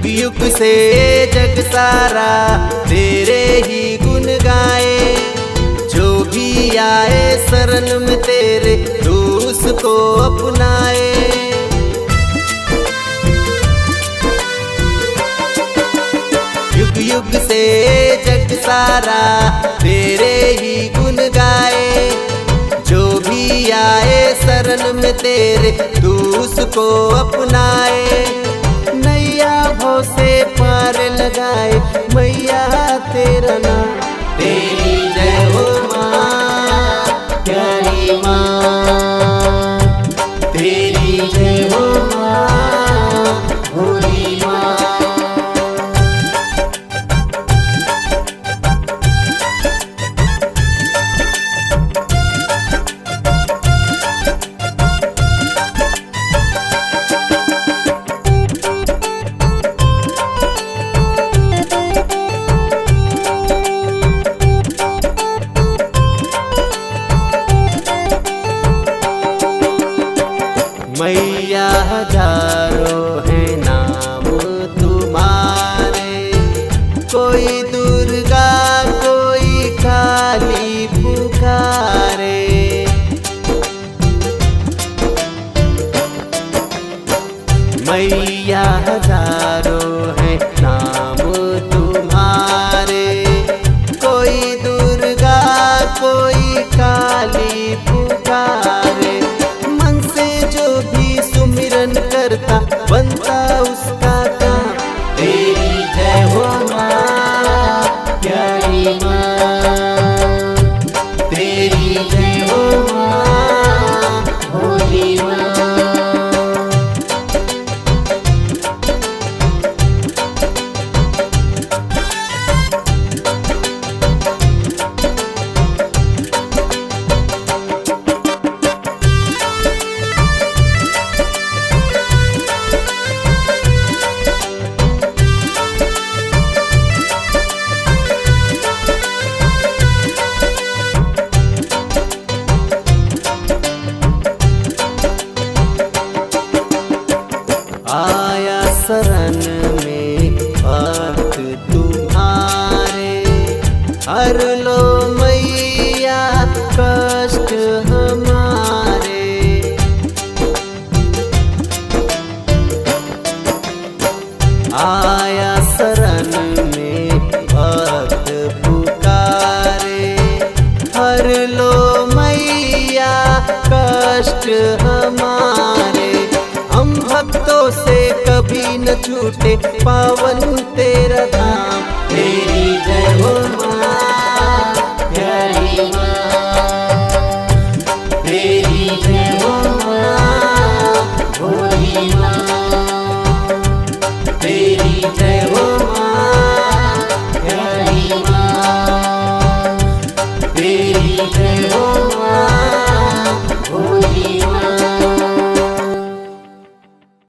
युग से जग सारा तेरे ही गुण गाए, जो भी आए शरण में तेरे तू उसको अपनाए। युग युग से जग सारा तेरे ही गुण गाए, जो भी आए शरण में तेरे तू उसको अपनाए। नैया भव से पार लगाए मैया तेरा नाम, तेरी जय हो माँ प्यारी माँ, तेरी जय हो माँ भोली माँ। मैया हजारों है नाम तुम्हारे, कोई दुर्गा कोई काली पुकारे। मैया हजारों है नाम तुम्हारे, कोई दुर्गा कोई काली पुकारे। करता बनता उसका काम, तेरी जय हो माँ प्यारी माँ, तेरी जय हो माँ भोली माँ। आया शरण में भक्त तुम्हारे, हर लो मैया कष्ट हमारे। आया शरण में भक्त पुकारे, हर लो मैया कष्ट हमारे। हम भक्तों से कभी न छूटे पावन तेरा धाम, तेरी जय हो माँ प्यारी माँ, तेरी जय हो माँ भोली माँ, तेरी